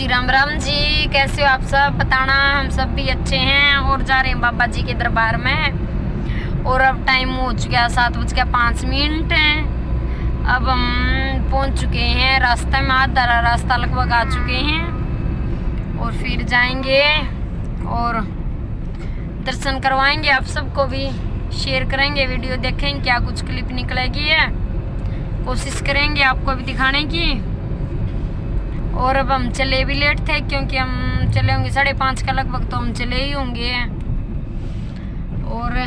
राम राम जी, कैसे हो आप सब? बताना, हम सब भी अच्छे हैं और जा रहे हैं बाबा जी के दरबार में। और अब टाइम हो चुका है 7:05 है। अब हम पहुंच चुके हैं, रास्ते में आधा रास्ता लगभग आ चुके हैं और फिर जाएंगे और दर्शन करवाएंगे। आप सबको भी शेयर करेंगे, वीडियो देखेंगे, क्या कुछ क्लिप निकलेगी है, कोशिश करेंगे आपको भी दिखाने की। और अब हम चले भी लेट थे क्योंकि हम चले होंगे 5:30 का लगभग, तो हम चले ही होंगे। और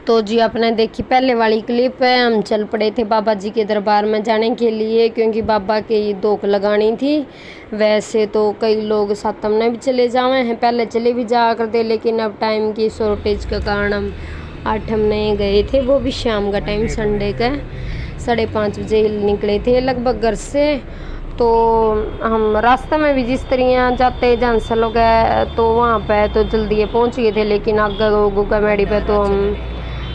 तो जी आपने देखी पहले वाली क्लिप है, हम चल पड़े थे बाबा जी के दरबार में जाने के लिए क्योंकि बाबा की दोक लगानी थी। वैसे तो कई लोग साथ हमने भी चले जाए हैं, पहले चले भी जा करते, लेकिन अब टाइम की शॉर्टेज के कारण हम 8 हमने गए थे, वो भी शाम का टाइम, संडे का 5:30 बजे निकले थे लगभग घर से। तो हम रास्ते में भी जिस तरह जाते जंसल हो गए तो वहाँ पे तो जल्दी पहुँच गए थे, लेकिन आगे गुगा मेड़ी पे तो हम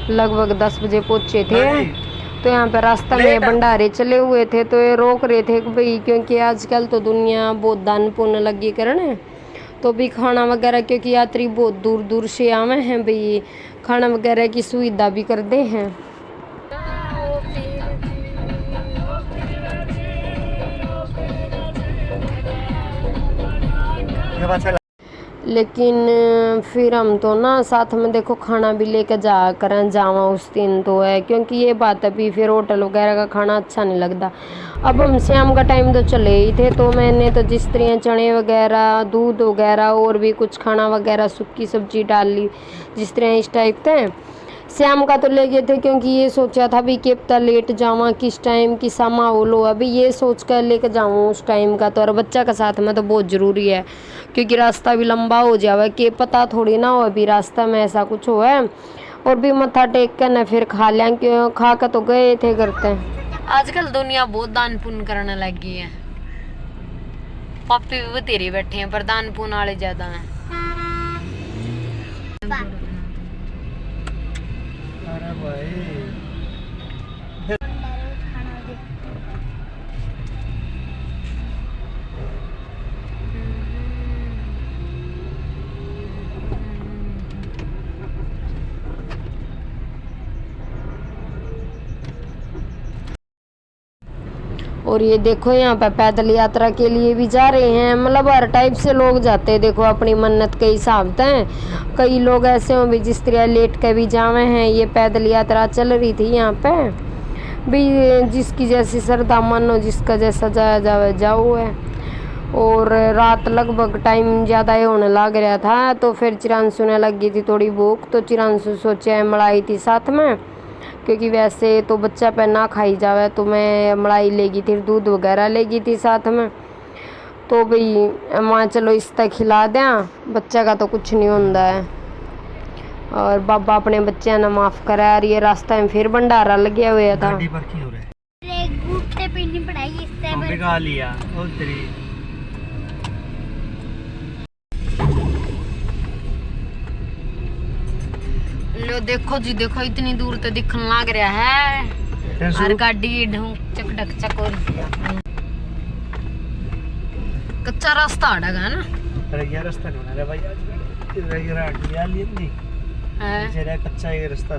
लगभग 10 बजे पहुँचे थे। तो यहाँ पे रास्ते में भंडारे चले हुए थे तो ये रोक रहे थे कि भाई, क्योंकि आजकल तो दुनिया बहुत दान पुण्य लगी करने, तो भी खाना वगैरह, क्योंकि यात्री बहुत दूर दूर से आवे हैं भाई, खाना वगैरह की सुविधा भी कर दे हैं। लेकिन फिर हम तो ना साथ में देखो खाना भी लेकर जा कर जावा उस दिन तो है, क्योंकि ये बात अभी फिर होटल वगैरह का खाना अच्छा नहीं लगता। अब हम शाम का टाइम तो चले ही थे, तो मैंने तो जिस तरह चने वगैरह, दूध वगैरह और भी कुछ खाना वगैरह, सूखी सब्जी डाल ली जिस तरह इस टाइप थे। शाम का तो ले गए थे क्योंकि ये सोचा था भी कि पता लेट जावा, किस टाइम की समा हो लो, अभी ये सोच कर लेकर जाऊँ उस टाइम का। तो और बच्चा का साथ में तो बहुत ज़रूरी है क्योंकि रास्ता भी लंबा हो जावे, कि पता थोड़ी ना हो अभी रास्ता में ऐसा कुछ हो है। और भी मत्था टेक कर न फिर खा लें, क्यों खा कर तो गए थे करते। आजकल दुनिया बहुत दान पुण्य करने लगी है, पापी भी बतेरे बैठे हैं पर दान पुण्य वाले ज्यादा हैं। अरे भाई और ये देखो यहाँ पे पैदल यात्रा के लिए भी जा रहे हैं, मतलब हर टाइप से लोग जाते हैं, देखो अपनी मन्नत के हिसाब से। कई लोग ऐसे हों भी जिस तरह लेट के भी जावे हैं। ये पैदल यात्रा चल रही थी यहाँ पे भी, जिसकी जैसी श्रद्धा मानो, जिसका जैसा जाया जावे जाओ है। और रात लगभग टाइम ज़्यादा ही होने लग रहा था, तो फिर चिरांशु ने लगी थी थोड़ी भूख, तो चिरांशु सोचा मलाई थी साथ में, क्योंकि वैसे तो बच्चा पे ना खाई जावे, तो मैं मलाई लेगी थी, दूध वगैरह लेगी थी साथ में। तो भाई माँ चलो इस तक खिला दें, बच्चा का तो कुछ नहीं होता है। और बाबा अपने बच्चे ने माफ़ करा। और ये रास्ते में फिर भंडारा लगे हुआ था। लो देखो जी, देखो इतनी दूर तो दिखने लग रहा है, और गाड़ी चक डक चक हो रही है। कच्चा रास्ता अड़गा ना, रास्ता नहीं है भाई, कच्चा ये रास्ता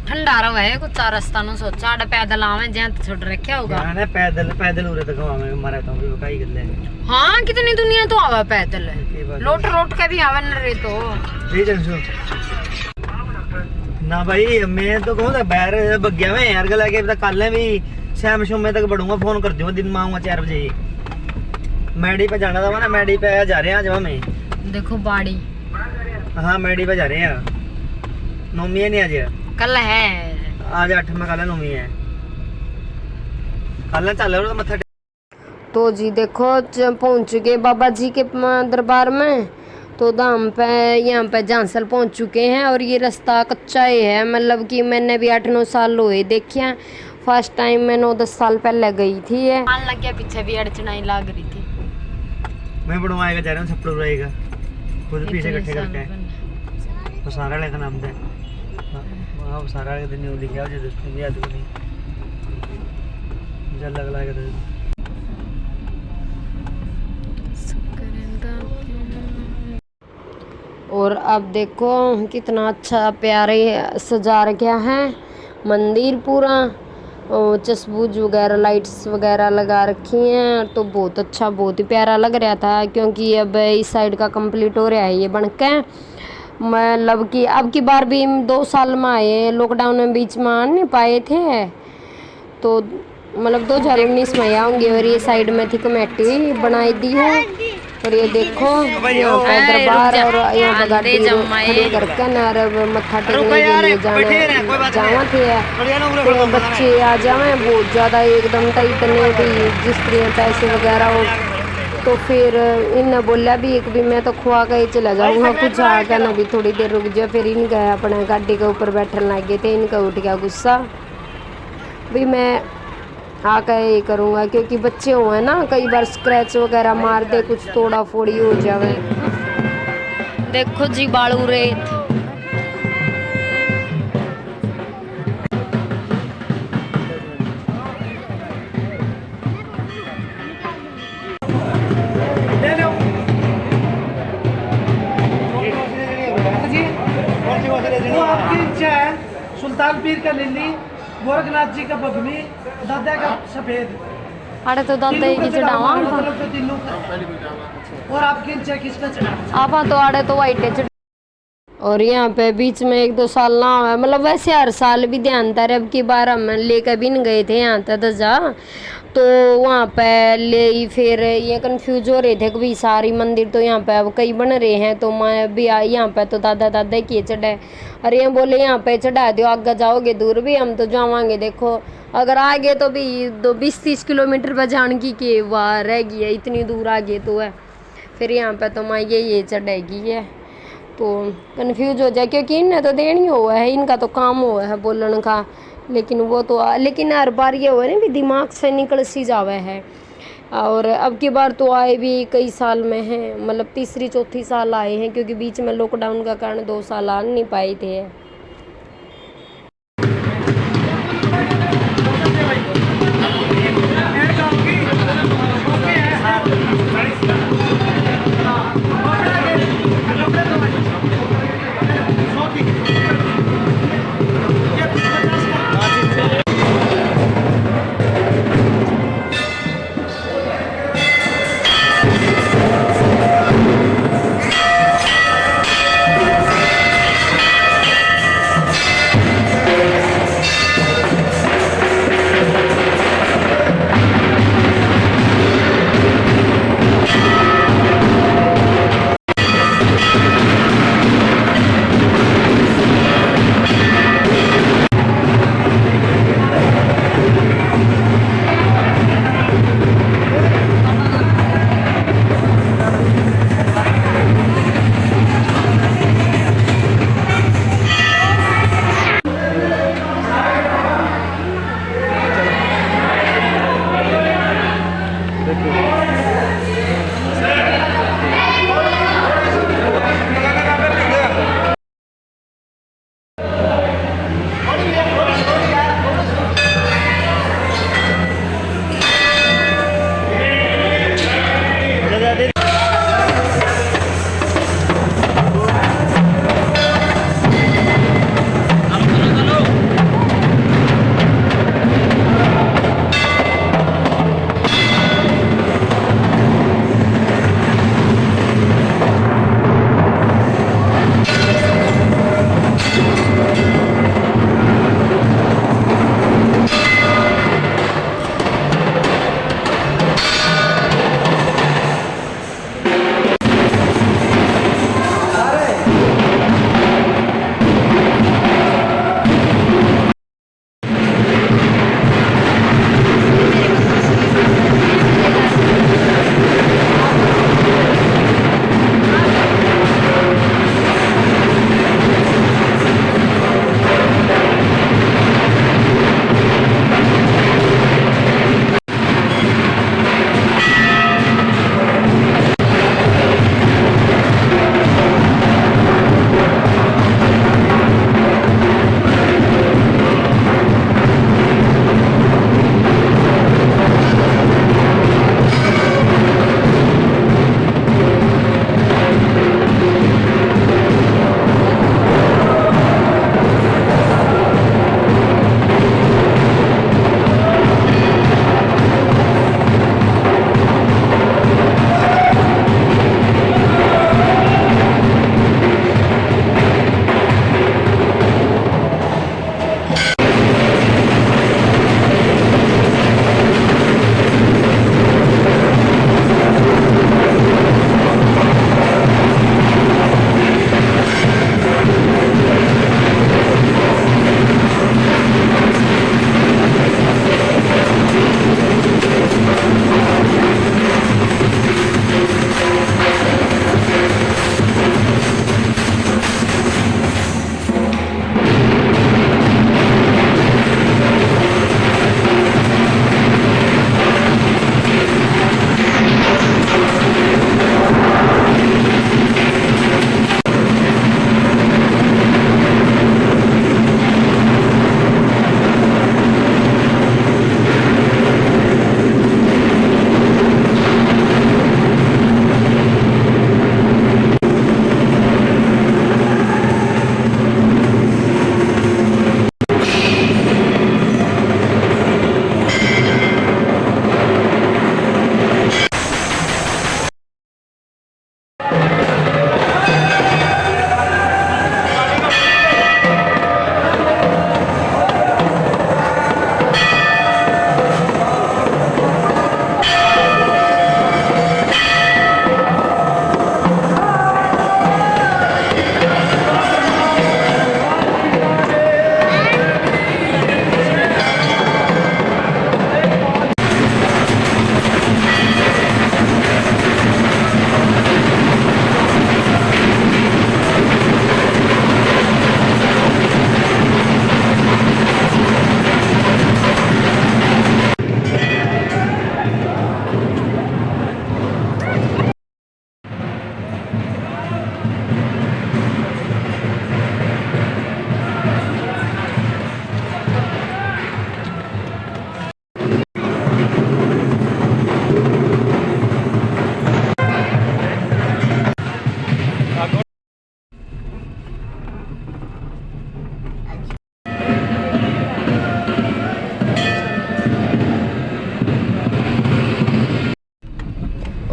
ठंडा रहा है कुछ रास्ता नु सोचा आड़ा पैदल आवे जहां तो छोड़ रखा होगा ना, पैदल पैदल उरे तक आवे मारे तो भी काई गल्ले। हां कितनी दुनिया तो आवे पैदल, लोट रोट के भी आवे न रे तो जी जंसु ना भाई। मैं तो कहूं बाहर बग्या में यार गला के कल भी शाम शुमे तक बढ़ूंगा, फोन कर दूंगा, दिन में आऊंगा 4 बजे। मैडी पे जाना था ना, मैडी पे जा रहे हैं आज में। देखो बाड़ी, हाँ मैडी पे जा रहे हैं, नौमी है नहीं आज, कल है आज 8 में, कल नौमी है, कल चल रहा मत्था। तो जी देखो पहुंच चुके बाबा जी के दरबार में, तो दाम पे यहाँ पे झांसल पहुंच चुके हैं। और ये रास्ता कच्चा ही है, मतलब कि मैंने भी 8-9 साल हुए देखिए, फर्स्ट टाइम मैं 9-10 साल पहले गई थी। ये लग गया, पीछे भी अड़चनाई लग रही थी। मैं बनवाएगा जा रहा हूँ, छप्पड़ रहेगा खुद पीछे इकट्ठे करके, तो सारा लेखा नाम है वहाँ सारा दिन लिखा हो, जो दोस्तों भी याद नहीं जल लग और अब देखो कितना अच्छा प्यारे सजा रखा है मंदिर पूरा, और चसबूज वगैरह लाइट्स वगैरह लगा रखी हैं, तो बहुत अच्छा बहुत ही प्यारा लग रहा था। क्योंकि अब इस साइड का कंप्लीट हो रहा है ये बन के, मतलब कि अब की बार भी 2 साल में आए, लॉकडाउन में बीच में आ नहीं पाए थे, तो मतलब 2019 में आऊँगी। और ये साइड में थी कमेटी बनाई दी है, और ये देखो यहाँ पे दरबार, और यहाँ पे गाड़ी खड़ी करके न मत्था टेकने के लिए जावा थे, तो बच्चे आ जावे बहुत ज़्यादा एकदम तो इतने भी जिस तरह पैसे वगैरह हो, तो फिर इनने बोला भी एक भी मैं तो खुआ के ही चला जाऊँगा, कुछ आ गया ना भी थोड़ी देर रुक जाए। फिर इन गए अपने गाड़ी के ऊपर बैठने लग गए थे, इनका उठ गया गुस्सा भी मैं आकर ये करूँगा, क्योंकि बच्चे हुए ना कई बार स्क्रैच वगैरह मार दे, कुछ तोड़ा फोड़ी हो जावे। देखो जी बालू रेत, वो आपकी इच्छा है, सुल्तान पीर का लिल्ली, गोरखनाथ जी का बगमी, दादा का सफेद, अरे तो दादा की चढ़ावा और आपकी इच्छा किसका चढ़ावा? आप तो आड़े तो वाइट। और यहाँ पे बीच में 1-2 साल ना हुआ, मतलब वैसे हर साल भी ध्यान था, अब की बार हम लेकर भी नहीं गए थे यहाँ तक जा, तो वहाँ पे ले फिर ये कंफ्यूज हो रहे थे कि भाई सारी मंदिर तो यहाँ पे अब कई बन रहे हैं, तो मैं भी आई यहाँ पे तो दादा की चढ़ाए। अरे ये बोले यहाँ पे चढ़ा दो, आगे जाओगे दूर भी हम तो जावांगे। देखो अगर आगे तो भी 20-30 किलोमीटर पर जान की के वाह रहेगी है, इतनी दूर आगे तो है। फिर यहाँ पे तो मैं ये चढ़ेगी है, तो कंफ्यूज हो जाए, क्योंकि इन्हें तो देनी हुआ है, इनका तो काम हुआ है बोलने का, लेकिन वो तो लेकिन हर बार ये हुआ ना भी दिमाग से निकल सी जावे है। और अब की बार तो आए भी कई साल में हैं, मतलब 3री-4थी साल आए हैं, क्योंकि बीच में लॉकडाउन का कारण 2 साल आ नहीं पाए थे।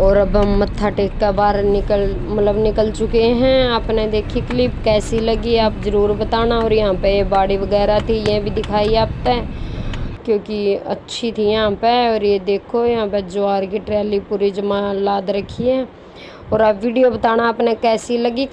और अब हम मत्था टेक कर बाहर निकल चुके हैं। आपने देखी क्लिप कैसी लगी आप ज़रूर बताना। और यहाँ पे बाड़ी वगैरह थी ये भी दिखाई आपने, क्योंकि अच्छी थी यहाँ पे। और ये देखो यहाँ पे ज्वार की ट्रैली पूरी जमा लाद रखी है। और आप वीडियो बताना आपने कैसी लगी।